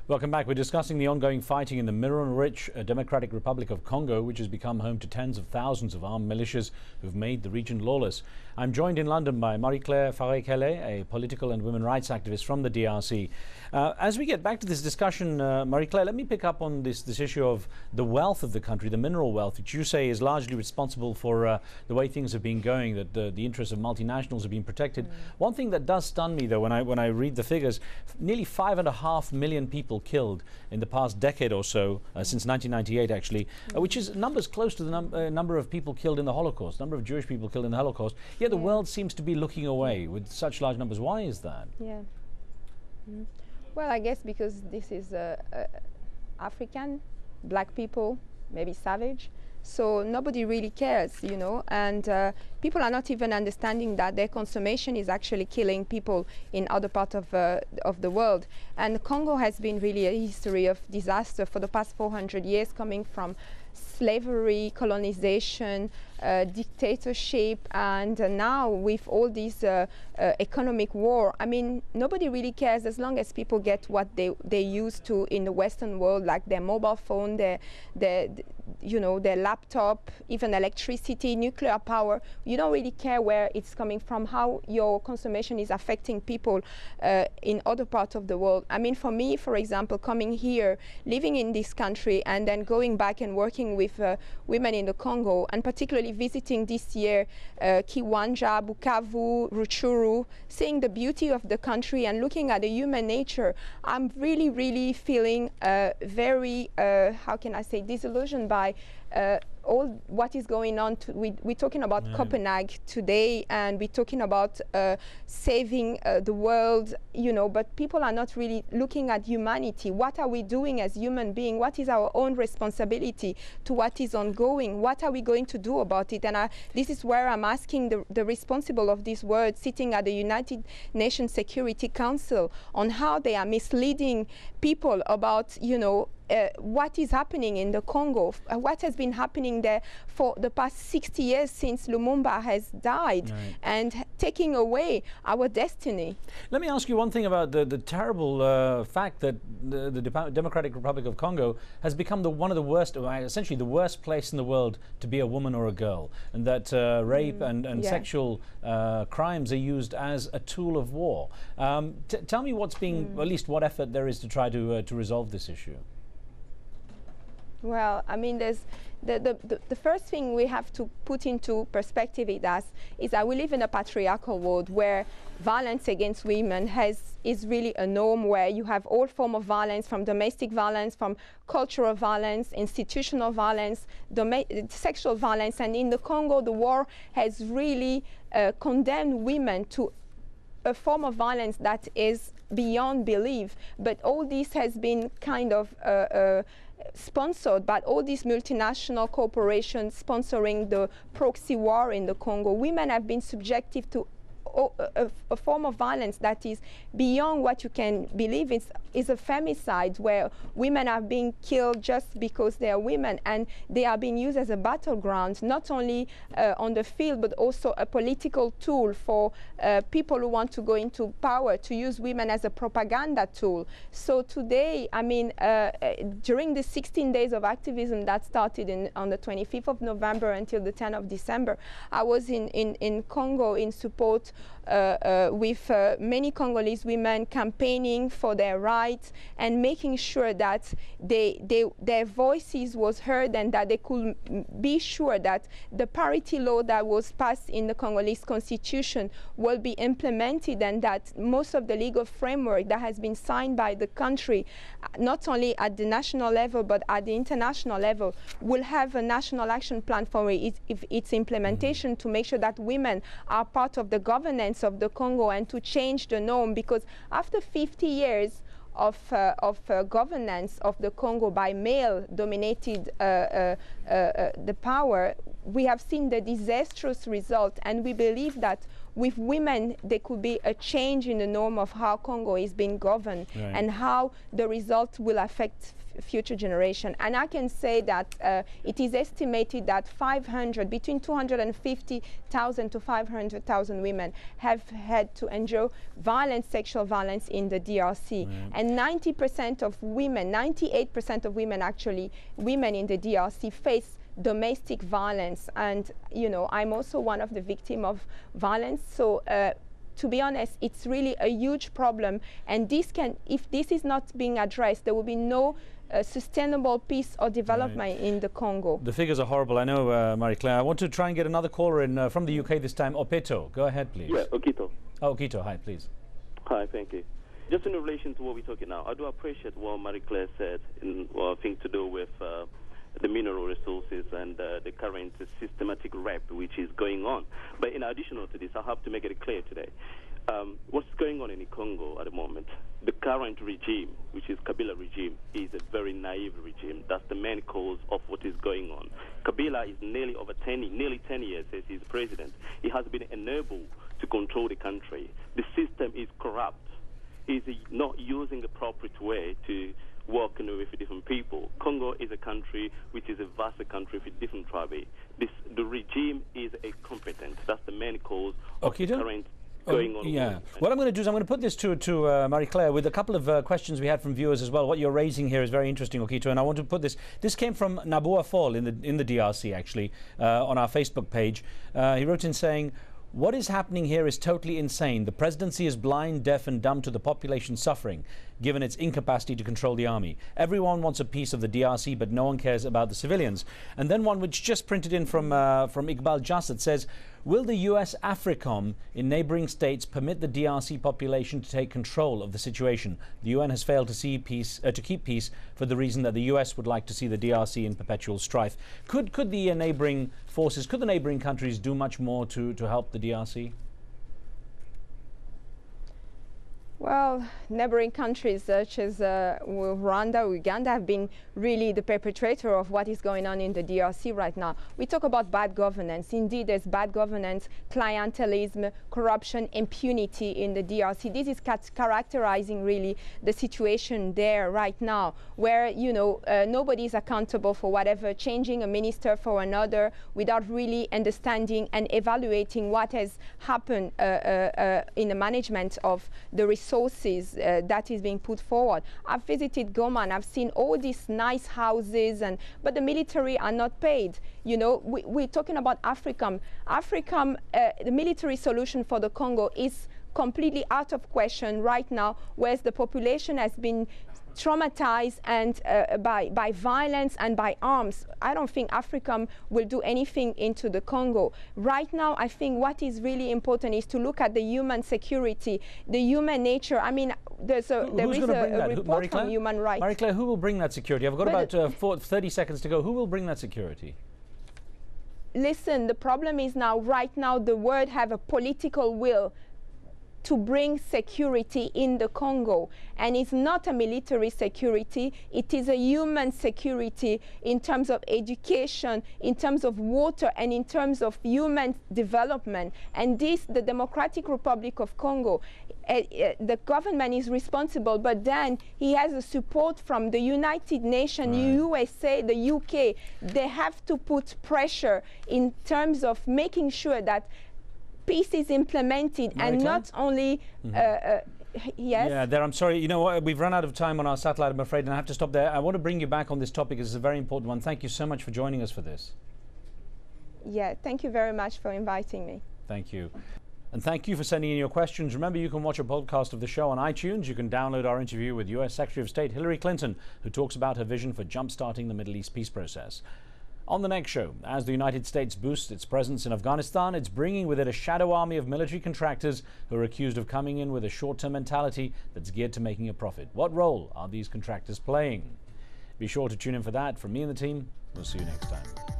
Welcome back. We're discussing the ongoing fighting in the mineral-rich Democratic Republic of Congo, which has become home to tens of thousands of armed militias who've made the region lawless. I'm joined in London by Marie-Claire Faray-Kele, a political and women rights activist from the DRC. As we get back to this discussion, Marie-Claire, let me pick up on this issue of the wealth of the country, the mineral wealth, which you say is largely responsible for the way things have been going, that the interests of multinationals have been protected. One thing that does stun me, though, when I read the figures, nearly 5.5 million people killed in the past decade or so, since 1998 actually, which is numbers close to the number of people killed in the Holocaust, number of Jewish people killed in the Holocaust. Yet the world seems to be looking away with such large numbers. Why is that? Well, I guess because this is African, black people, maybe savage. So nobody really cares, you know, and people are not even understanding that their consummation is actually killing people in other parts of the world. And Congo has been really a history of disaster for the past 400 years, coming from slavery, colonization, dictatorship, and now with all this economic war. I mean, nobody really cares as long as people get what they used to in the Western world, like their mobile phone, their laptop, even electricity, nuclear power. You don't really care where it's coming from, how your consummation is affecting people in other parts of the world. I mean, for me, for example, coming here, living in this country, and then going back and working with women in the Congo, and particularly visiting this year Kiwanja, Bukavu, Ruchuru, seeing the beauty of the country and looking at the human nature, I'm really, really feeling very, how can I say, disillusioned by all what is going on. We're talking about Copenhagen today, and we're talking about saving the world, you know, but people are not really looking at humanity. What are we doing as human beings? What is our own responsibility to what is ongoing? What are we going to do about it? And this is where I'm asking the responsible of this world, sitting at the United Nations Security Council, on how they are misleading people about, you know, what is happening in the Congo, what has been happening there for the past 60 years since Lumumba has died, and taking away our destiny. Let me ask you one thing about the terrible fact that the Democratic Republic of Congo has become one of the worst, essentially the worst place in the world to be a woman or a girl, and that rape and sexual crimes are used as a tool of war. Tell me what's being, at least what effort there is to try to resolve this issue. Well, I mean, there's the first thing we have to put into perspective is that we live in a patriarchal world where violence against women is really a norm, where you have all forms of violence, from domestic violence, from cultural violence, institutional violence, sexual violence. And in the Congo, the war has really condemned women to a form of violence that is beyond belief. But all this has been kind of sponsored by all these multinational corporations sponsoring the proxy war in the Congo. Women have been subjected to a form of violence that is beyond what you can believe. Is a femicide, where women are being killed just because they are women, and they are being used as a battleground, not only on the field, but also a political tool for people who want to go into power, to use women as a propaganda tool. So today, I mean, during the 16 days of activism that started on the 25th of November until the 10th of December, I was in Congo in support with many Congolese women, campaigning for their rights and making sure that their voices was heard, and that they could be sure that the parity law that was passed in the Congolese constitution will be implemented, and that most of the legal framework that has been signed by the country, not only at the national level but at the international level, will have a national action plan for its implementation, to make sure that women are part of the governance of the Congo and to change the norm. Because after 50 years of governance of the Congo by male-dominated the power, we have seen the disastrous result, and we believe that with women there could be a change in the norm of how Congo is being governed, right, and how the result will affect future generation. And I can say that it is estimated that between 250,000 to 500,000 women have had to endure sexual violence in the DRC. Right. And 98% of women actually, women in the DRC face domestic violence. And you know, I'm also one of the victims of violence. So to be honest, it's really a huge problem, and if this is not being addressed, there will be no sustainable peace or development in the Congo. The figures are horrible, I know, Marie-Claire. I want to try and get another caller in from the UK this time. Opeto, go ahead, please. Yeah, Okito. Oh, Okito, hi, please. Hi, thank you. Just in relation to what we're talking now, I do appreciate what Marie-Claire said in thing to do with the mineral resources and the current systematic rape which is going on. But in addition to this, I have to make it clear today. What's going on in Congo at the moment, the current regime, which is Kabila regime, is a very naive regime. That's the main cause of what is going on. Kabila is nearly 10 years as he's president. He has been unable to control the country. The system is corrupt. He's not using the appropriate way to work with different people. Congo is a country which is a vast country with different tribes. The regime is incompetent. That's the main cause of the current going on. Yeah. What I'm going to do is I'm going to put this to Marie-Claire with a couple of questions we had from viewers as well. What you're raising here is very interesting, Okito, and I want to put this. This came from Nabua Fall in the DRC, actually, on our Facebook page. He wrote in saying, "What is happening here is totally insane. The presidency is blind, deaf and dumb to the population suffering, given its incapacity to control the army. Everyone wants a piece of the DRC, but no one cares about the civilians." And then one which just printed in from Iqbal Jasad says, "Will the US AFRICOM in neighboring states permit the DRC population to take control of the situation? The UN has failed to keep peace for the reason that the US would like to see the DRC in perpetual strife." Could the neighboring forces, could the neighboring countries do much more to help the DRC? Well, neighboring countries such as Rwanda, Uganda have been really the perpetrator of what is going on in the DRC right now. We talk about bad governance. Indeed, there's bad governance, clientelism, corruption, impunity in the DRC. This is characterizing really the situation there right now, where, you know, nobody is accountable for whatever, changing a minister for another without really understanding and evaluating what has happened in the management of the resources that is being put forward. I've visited Goma and I've seen all these nice houses, but the military are not paid. You know, we're talking about AFRICOM. The military solution for the Congo is completely out of question right now, whereas the population has been traumatized and by violence and by arms. I don't think AFRICOM will do anything into the Congo. Right now, I think what is really important is to look at the human security, the human nature. I mean, there is a report from Human Rights. Marie-Claire, who will bring that security? I've got about 30 seconds to go. Who will bring that security? Listen, the problem is right now, the world have a political will to bring security in the Congo. And it's not a military security, it is a human security in terms of education, in terms of water, and in terms of human development. And the Democratic Republic of Congo, the government is responsible, but then he has a support from the United Nations, USA, the UK. They have to put pressure in terms of making sure that peace is implemented and not only yes. Yeah, there. I'm sorry. You know what? We've run out of time on our satellite, I'm afraid, and I have to stop there. I want to bring you back on this topic. It's a very important one. Thank you so much for joining us for this. Yeah, thank you very much for inviting me. Thank you. And thank you for sending in your questions. Remember, you can watch a podcast of the show on iTunes. You can download our interview with US Secretary of State Hillary Clinton, who talks about her vision for jump-starting the Middle East peace process. On the next show, as the United States boosts its presence in Afghanistan, it's bringing with it a shadow army of military contractors who are accused of coming in with a short-term mentality that's geared to making a profit. What role are these contractors playing? Be sure to tune in for that. From me and the team, we'll see you next time.